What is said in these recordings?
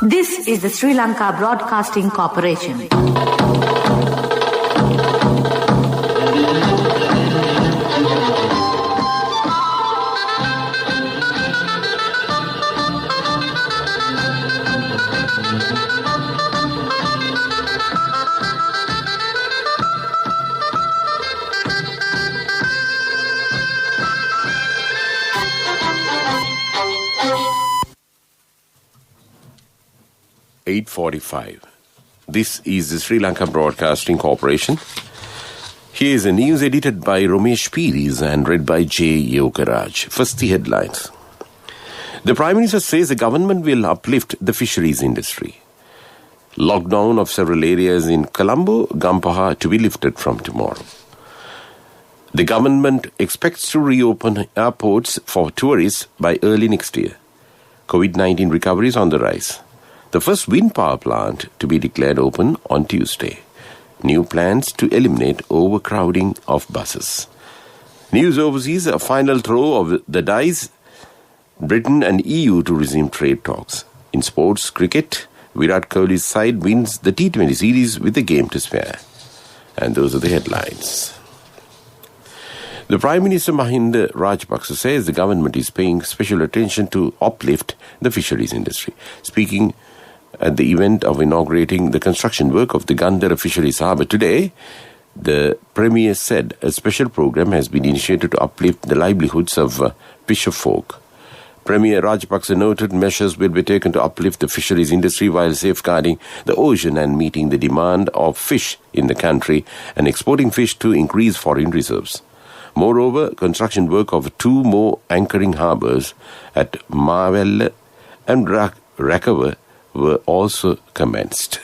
This is the Sri Lanka Broadcasting Corporation. .45. This is the Sri Lanka Broadcasting Corporation. Here is a news edited by Romesh Piris and read by J. Yogaraj. First, the headlines. The Prime Minister says the government will uplift the fisheries industry. Lockdown of several areas in Colombo, Gampaha to be lifted from tomorrow. The government expects to reopen airports for tourists by early next year. COVID-19 recovery is on the rise. The first wind power plant to be declared open on Tuesday. New plans to eliminate overcrowding of buses. News overseas, a final throw of the dice, Britain and EU to resume trade talks. In sports cricket, Virat Kohli's side wins the T20 series with a game to spare. And those are the headlines. The Prime Minister Mahinda Rajapaksa says the government is paying special attention to uplift the fisheries industry. Speaking at the event of inaugurating the construction work of the Gandhara Fisheries Harbour today, the Premier said a special program has been initiated to uplift the livelihoods of fisher folk. Premier Rajapaksa noted measures will be taken to uplift the fisheries industry while safeguarding the ocean and meeting the demand of fish in the country and exporting fish to increase foreign reserves. Moreover, construction work of two more anchoring harbours at Mawella and Rakava were also commenced.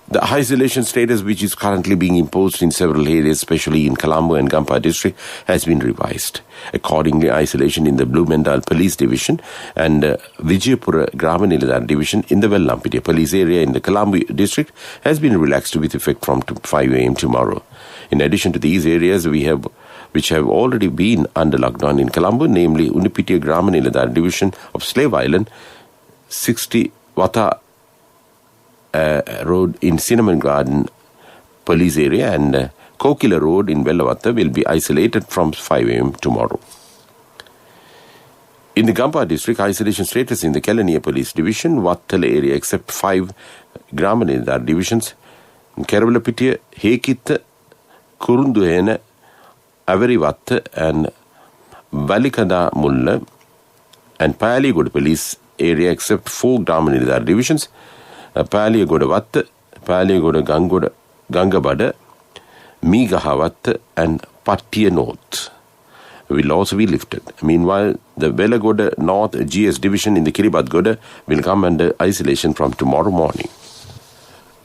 The isolation status, which is currently being imposed in several areas, especially in Colombo and Gampaha district, has been revised. Accordingly, isolation in the Blumendal Police Division and Vijayapura Grama Division in the Vellampitiya Police area in the Colombo district has been relaxed with effect from 5 a.m. tomorrow. In addition to these areas, which have already been under lockdown in Colombo, namely Unipitiya Grama Division of Slave Island, 60 Wata Road in Cinnamon Garden Police area and Kokila Road in Vellavatta will be isolated from 5 a.m. tomorrow. In the Gampaha district, isolation status in the Kelaniya Police Division, Vattala area except 5 Gramanidar divisions, Keravalapitiya, Hekitha, Kurunduhena, Averivatta and Valikada Mulla and Paligoda Police area except 4 Gramanidar divisions, Paligoda Vatta, Paligoda Gangabada, Migahavatta and Pattiya North will also be lifted. Meanwhile, the Velagoda North GS division in the Kiribati will come under isolation from tomorrow morning.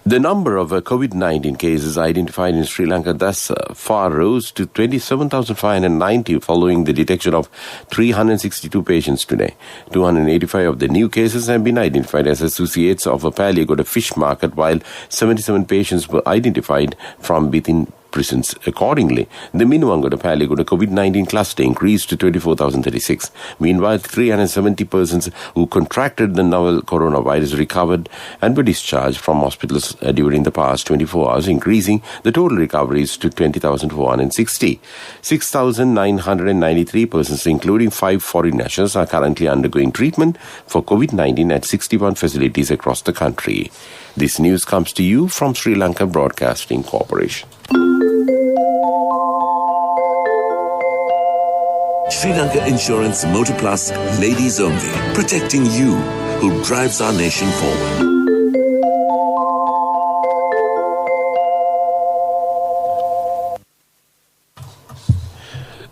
The number of COVID-19 cases identified in Sri Lanka thus far rose to 27,590 following the detection of 362 patients today. 285 of the new cases have been identified as associates of a Paligoda fish market, while 77 patients were identified from within prisons. Accordingly, the Minuwangoda Paligoda COVID-19 cluster increased to 24,036. Meanwhile, 370 persons who contracted the novel coronavirus recovered and were discharged from hospitals during the past 24 hours, increasing the total recoveries to 20,460. 6,993 persons, including 5 foreign nationals, are currently undergoing treatment for COVID-19 at 61 facilities across the country. This news comes to you from Sri Lanka Broadcasting Corporation. Sri Lanka Insurance Motor Plus Ladies Only, protecting you who drives our nation forward.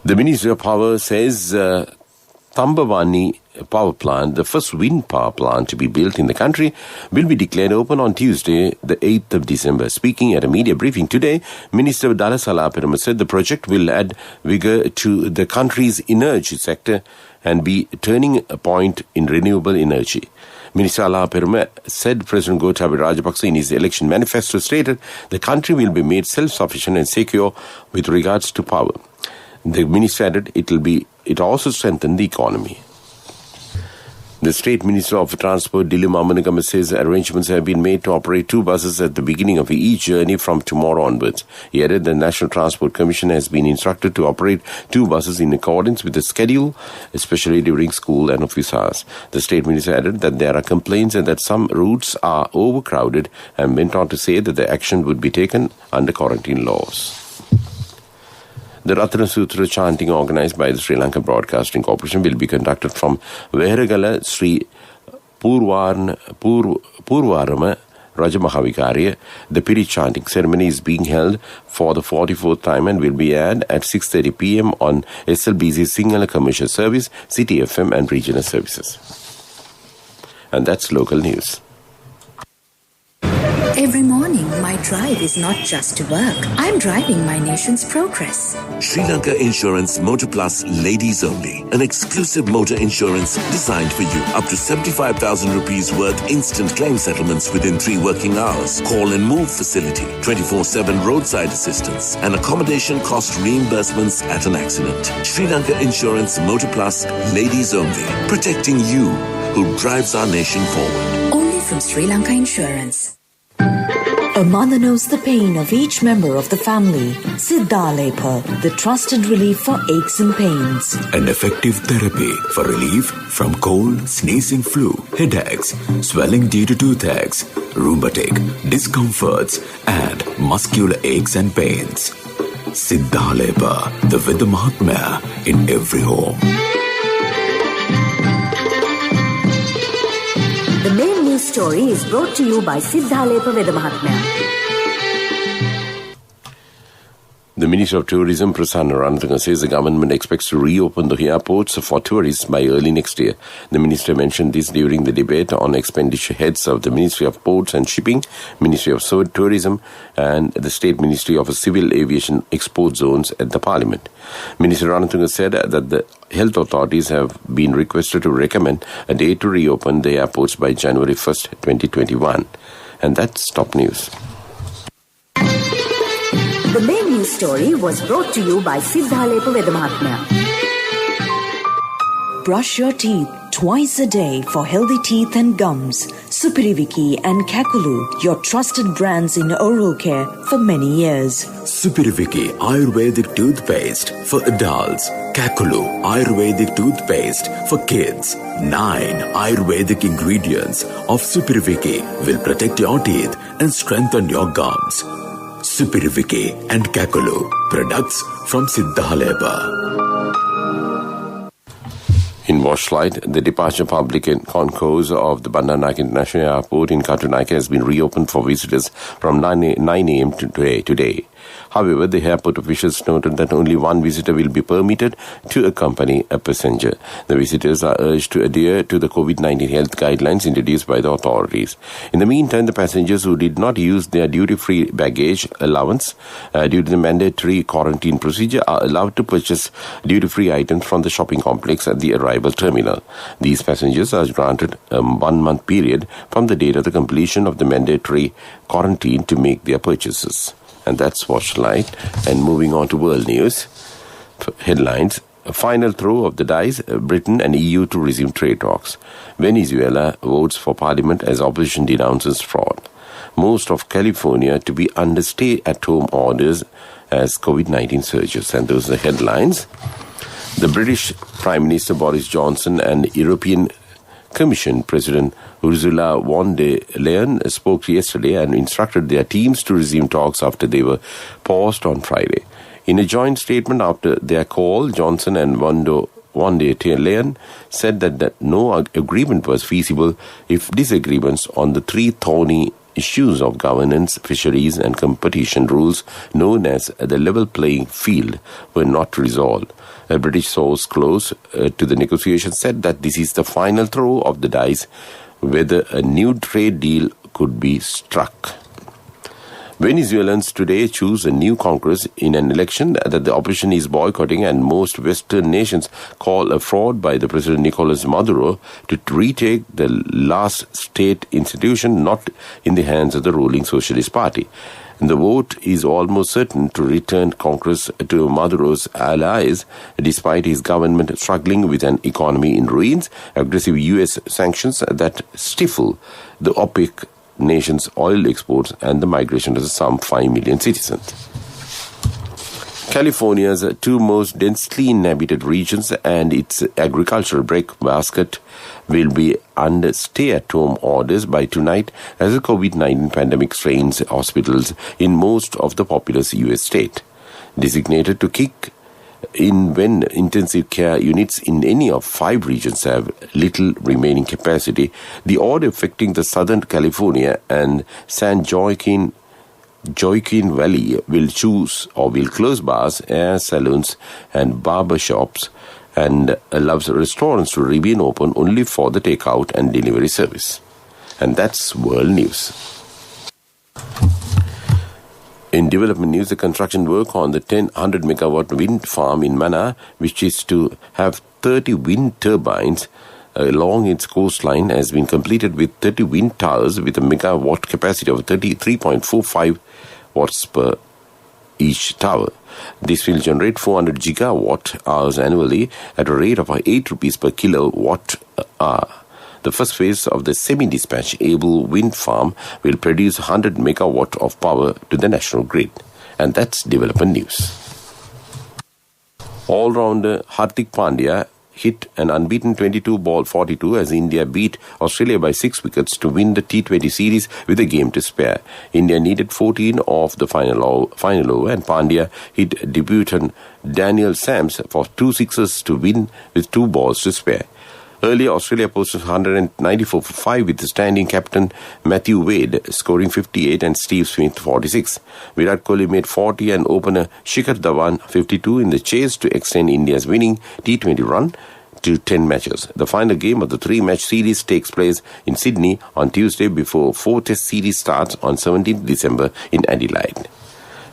The Ministry of Power says Tambavani power plant, the first wind power plant to be built in the country, will be declared open on Tuesday, the 8th of December. Speaking at a media briefing today, Minister Dalasala Perama said the project will add vigor to the country's energy sector and be a turning point in renewable energy. Minister Allah Peruma said President Gotabaya Rajapaksa in his election manifesto stated the country will be made self-sufficient and secure with regards to power. The minister added it also strengthen the economy. The State Minister of Transport, Dilip Amanagama, says arrangements have been made to operate 2 buses at the beginning of each journey from tomorrow onwards. He added the National Transport Commission has been instructed to operate 2 buses in accordance with the schedule, especially during school and office hours. The State Minister added that there are complaints and that some routes are overcrowded, and went on to say that the action would be taken under quarantine laws. The Ratana Sutra chanting organised by the Sri Lanka Broadcasting Corporation will be conducted from Veheragala Sri Purvarama Rajamahavikarya. The Piri chanting ceremony is being held for the 44th time and will be aired at 6:30 p.m. on SLBC Sinhala Commercial Service, City FM and Regional Services. And that's local news. Every morning, my drive is not just to work. I'm driving my nation's progress. Sri Lanka Insurance Motor Plus Ladies Only. An exclusive motor insurance designed for you. Up to 75,000 rupees worth instant claim settlements within 3 working hours. Call and move facility. 24/7 roadside assistance. And accommodation cost reimbursements at an accident. Sri Lanka Insurance Motor Plus Ladies Only. Protecting you who drives our nation forward. Only from Sri Lanka Insurance. A mother knows the pain of each member of the family. Siddhalepa, the trusted relief for aches and pains. An effective therapy for relief from cold, sneezing, flu, headaches, swelling due to toothaches, rheumatic, discomforts, and muscular aches and pains. Siddhalepa, the Veda Mahatmya in every home. The main news story is brought to you by Siddhalepa Veda Mahatmya. The Minister of Tourism, Prasanna Ranatanaga, says the government expects to reopen the airports for tourists by early next year. The Minister mentioned this during the debate on expenditure heads of the Ministry of Ports and Shipping, Ministry of Tourism and the State Ministry of Civil Aviation Export Zones at the Parliament. Minister Ranatanaga said that the health authorities have been requested to recommend a date to reopen the airports by January 1st, 2021. And that's top news. The main news story was brought to you by Siddhalepa Veda Mahatmya. Brush your teeth twice a day for healthy teeth and gums. Supiriviki and Kakulu, your trusted brands in oral care for many years. Supiriviki Ayurvedic toothpaste for adults. Kakulu Ayurvedic toothpaste for kids. 9 Ayurvedic ingredients of Supiriviki will protect your teeth and strengthen your gums. Supiriviki and Kakulu, products from Siddhalepa. In Washlight, the departure public concourse of the Bandaranaike International Airport in Katunaika has been reopened for visitors from 9 a.m. today. However, the airport officials noted that only one visitor will be permitted to accompany a passenger. The visitors are urged to adhere to the COVID-19 health guidelines introduced by the authorities. In the meantime, the passengers who did not use their duty-free baggage allowance due to the mandatory quarantine procedure are allowed to purchase duty-free items from the shopping complex at the arrival terminal. These passengers are granted a 1-month period from the date of the completion of the mandatory quarantine to make their purchases. And that's Watchlight. And moving on to world news. Headlines. A final throw of the dice, Britain and EU to resume trade talks. Venezuela votes for parliament as opposition denounces fraud. Most of California to be under stay-at-home orders as COVID-19 surges. And those are the headlines. The British Prime Minister Boris Johnson and European Commission President Ursula von der Leyen spoke yesterday and instructed their teams to resume talks after they were paused on Friday. In a joint statement after their call, Johnson and von der Leyen said that no agreement was feasible if disagreements on the 3 thorny issues of governance, fisheries and competition rules known as the level playing field were not resolved. A British source close to the negotiations said that this is the final throw of the dice whether a new trade deal could be struck. Venezuelans today choose a new Congress in an election that the opposition is boycotting, and most Western nations call a fraud by the President Nicolas Maduro to retake the last state institution not in the hands of the ruling Socialist Party. The vote is almost certain to return Congress to Maduro's allies, despite his government struggling with an economy in ruins, aggressive U.S. sanctions that stifle the OPEC nation's oil exports, and the migration of some 5 million citizens. California's two most densely inhabited regions and its agricultural breadbasket will be under stay-at-home orders by tonight as the COVID-19 pandemic strains hospitals in most of the populous U.S. state. Designated to kick in when intensive care units in any of 5 regions have little remaining capacity, the order affecting the Southern California and San Joaquin Valley will close bars, hair salons and barber shops and allows restaurants to remain open only for the takeout and delivery service. And that's world news. In development news, the construction work on the 100 megawatt wind farm in Mana, which is to have 30 wind turbines along its coastline, has been completed with 30 wind towers with a megawatt capacity of 33.45 watts per each tower. This will generate 400 gigawatt hours annually at a rate of 8 rupees per kilowatt hour. The first phase of the semi-dispatch-able wind farm will produce 100 megawatt of power to the national grid. And that's development news. All-rounder Hardik Pandya hit an unbeaten 22-42 as India beat Australia by 6 wickets to win the T20 series with a game to spare. India needed 14 of the final over, and Pandya hit debutant Daniel Sams for 2 sixes to win with 2 balls to spare. Earlier, Australia posted 194 for 5 with the standing captain Matthew Wade scoring 58 and Steve Smith 46. Virat Kohli made 40 and opener Shikhar Dhawan 52 in the chase to extend India's winning T20 run to 10 matches. The final game of the 3-match series takes place in Sydney on Tuesday before 4 Test series starts on 17th December in Adelaide.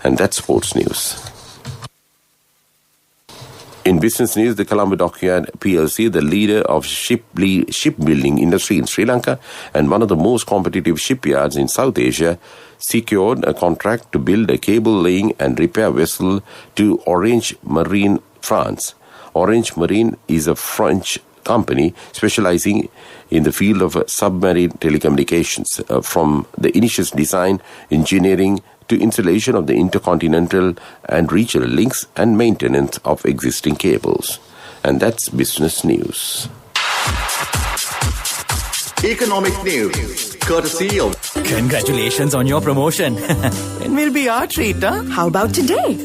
And that's sports news. In business news, the Colombo Dockyard PLC, the leader of shipbuilding industry in Sri Lanka and one of the most competitive shipyards in South Asia, secured a contract to build a cable-laying and repair vessel to Orange Marine, France. Orange Marine is a French company specializing in the field of submarine telecommunications, from the initial design, engineering, to installation of the intercontinental and regional links and maintenance of existing cables. And that's business news. Economic news, courtesy of... Congratulations on your promotion. It will be our treat, huh? How about today?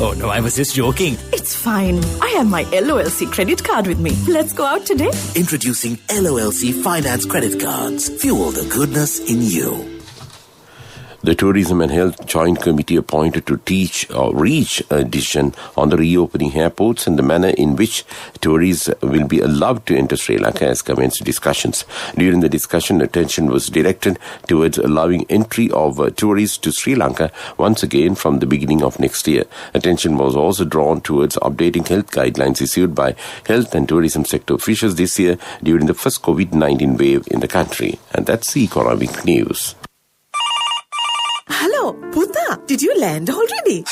Oh no, I was just joking. It's fine. I have my LOLC credit card with me. Let's go out today. Introducing LOLC Finance Credit Cards. Fuel the goodness in you. The Tourism and Health Joint Committee appointed to reach a decision on the reopening airports and the manner in which tourists will be allowed to enter Sri Lanka has commenced discussions. During the discussion, attention was directed towards allowing entry of tourists to Sri Lanka once again from the beginning of next year. Attention was also drawn towards updating health guidelines issued by health and tourism sector officials this year during the first COVID-19 wave in the country. And that's the economic news. Hello, Puta. Did you land already?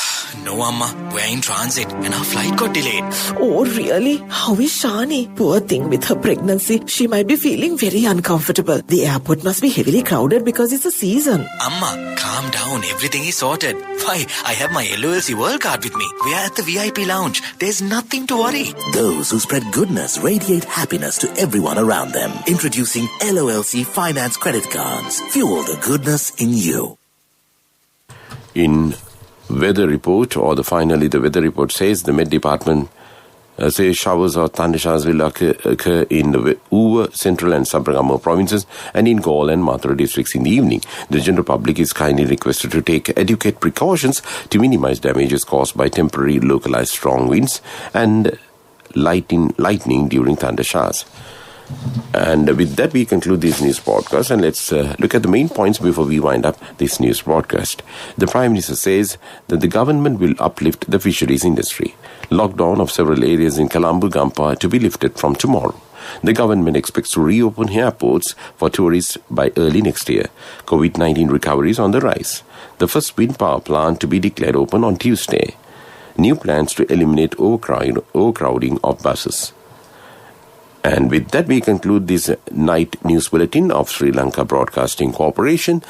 No, Amma. We're in transit and our flight got delayed. Oh, really? How is Shani? Poor thing with her pregnancy. She might be feeling very uncomfortable. The airport must be heavily crowded because it's a season. Amma, calm down. Everything is sorted. Why, I have my LOLC World Card with me. We are at the VIP lounge. There's nothing to worry. Those who spread goodness radiate happiness to everyone around them. Introducing LOLC Finance Credit Cards. Fuel the goodness in you. In weather report, the weather report says the Met Department says showers or thundershowers will occur in the Uva, Central and Sabrangamo provinces and in Gaul and Mathura districts in the evening. The general public is kindly requested to take adequate precautions to minimize damages caused by temporary localized strong winds and lightning during thundershowers. And with that, we conclude this news broadcast, and let's look at the main points before we wind up this news broadcast. The Prime Minister says that the government will uplift the fisheries industry. Lockdown of several areas in Colombo, Gampa to be lifted from tomorrow. The government expects to reopen airports for tourists by early next year. COVID-19 recovery is on the rise. The first wind power plant to be declared open on Tuesday. New plans to eliminate overcrowding of buses. And with that, we conclude this night news bulletin of Sri Lanka Broadcasting Corporation.